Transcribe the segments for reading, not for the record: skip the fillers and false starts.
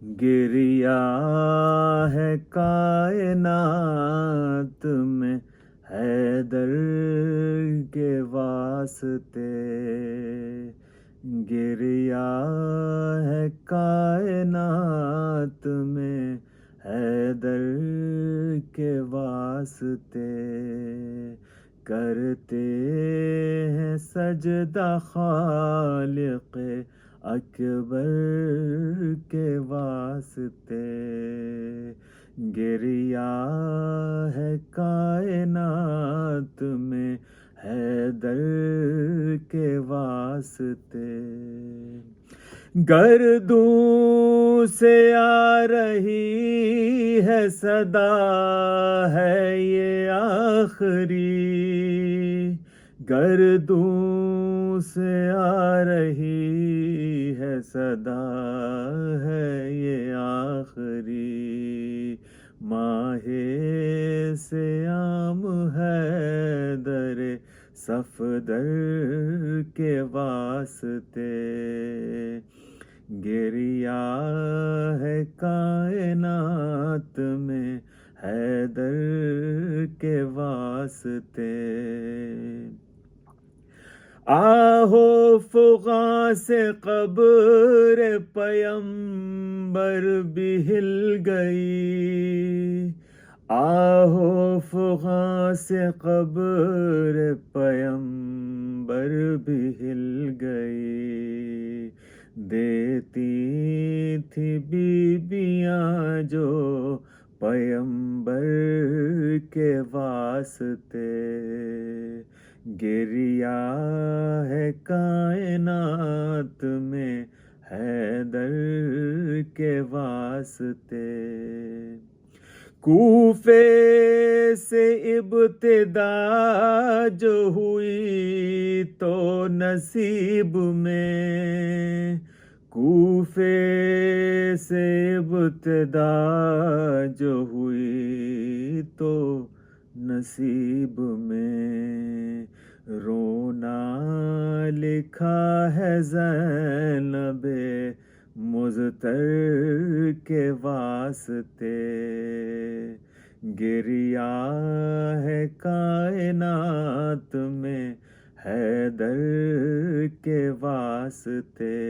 گریا ہے کائنات میں حیدر کے واسطے، گریا ہے کائنات میں حیدر کے واسطے، کرتے ہیں سجدہ خالق اکبر کے واسطے، گریا ہے کائنات میں حیدر کے واسطے، گردوں سے آ رہی ہے صدا ہے یہ آخری، گردوں سے آ رہی ہے صدا ہے یہ آخری، ماہ سیام حیدر صفدر کے واسطے، گریا ہے کائنات میں حیدر کے واسطے، آہو فغاں سے قبر پیمبر بھی ہل گئی، آہو فغاں سے قبر پیمبر بھی ہل گئی، دیتی تھی بیبیاں جو پیمبر کے واسطے، گریا ہے کائنات میں حیدر کے واسطے، کوفے سے ابتدا جو ہوئی تو نصیب میں، کوفے سے ابتدا جو ہوئی تو نصیب میں، رونا لکھا ہے زینب مضطر کے واسطے، گریا ہے کائنات میں حیدر کے واسطے،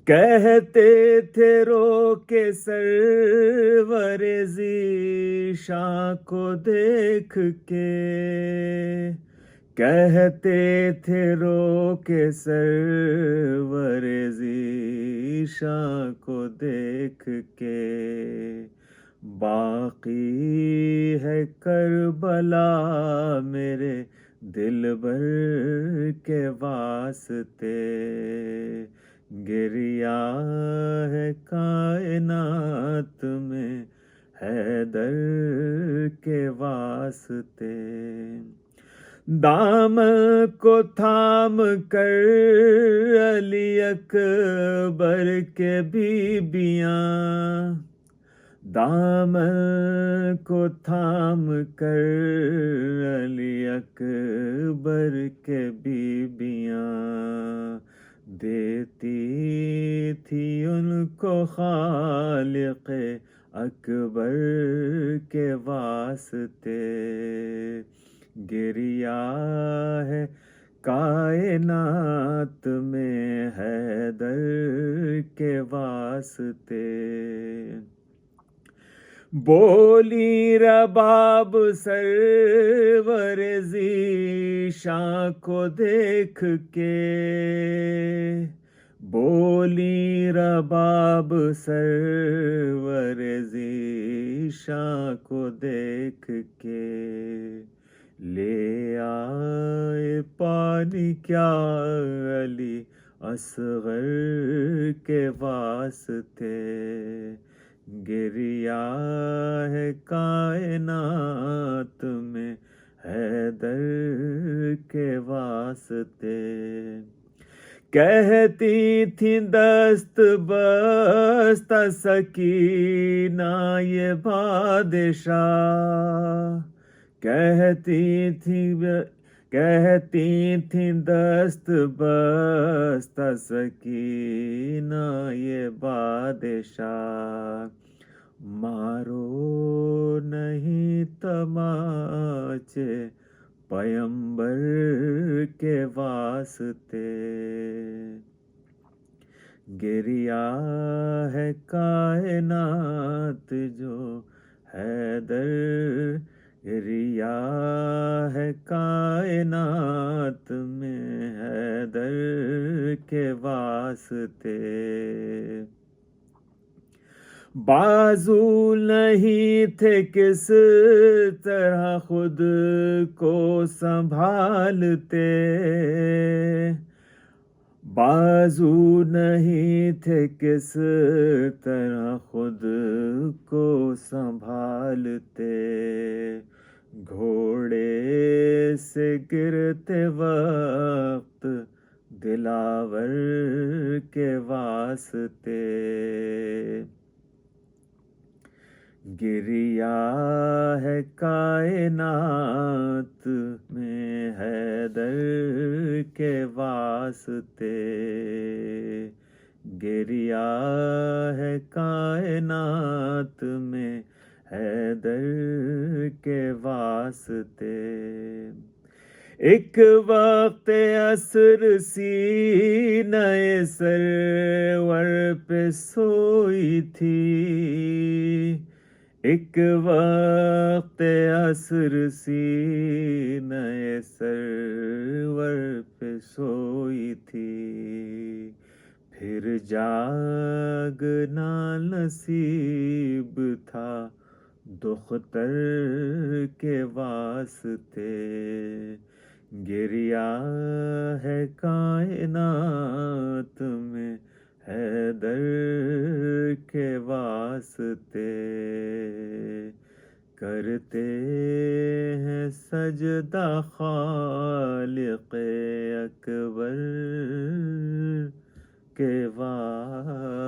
کہتے تھے رو کے سرور ذیشاں کو دیکھ کے، کہتے تھے رو کے سرور ذیشاں کو دیکھ کے، باقی ہے کربلا میرے دلبر کے واسطے، گریا ہے کائنات میں حیدر کے واسطے، دامن کو تھام کر علی اکبر کے بیبیاں، دامن کو تھام کر علی اکبر کے بیبیاں، دیتی تھی ان کو خالق اکبر کے واسطے، گریا ہے کائنات میں حیدر کے واسطے، بولی رباب سرور ذیشاں کو دیکھ کے، بولی رباب سرور ذیشاں کو دیکھ کے، لے آئے پانی کیا علی اصغر کے واسطے، گریا ہے کائنات میں حیدر کے واسطے، کہتی تھی دست بستہ سکینہ یہ بادشاہ، کہتی تھی کہتی تھیں دست بستہ سکینہ یہ بادشاہ، مارو نہیں تماچے پیمبر کے واسطے، گریا ہے کائنات جو حیدر، گریا ہے کائنات میں حیدر کے واسطے، بازو نہیں تھے کس طرح خود کو سنبھالتے، بازو نہیں تھے کس طرح خود کو سنبھالتے، گھوڑے سے گرتے وقت دلاور کے واسطے، گریا ہے کائنات میں حیدر کے واسطے، گریا ہے کائنات میں حیدر کے واسطے، ایک وقت عصر سینہ سرور پہ سوئی تھی، ایک وقت عصر سینہ سرور پہ سوئی تھی، پھر جاگنا نصیب تھا دختر کے واسطے، گریا ہے کائنات میں حیدر کے واسطے، کرتے ہیں سجدہ خالق اکبر کے واسطے۔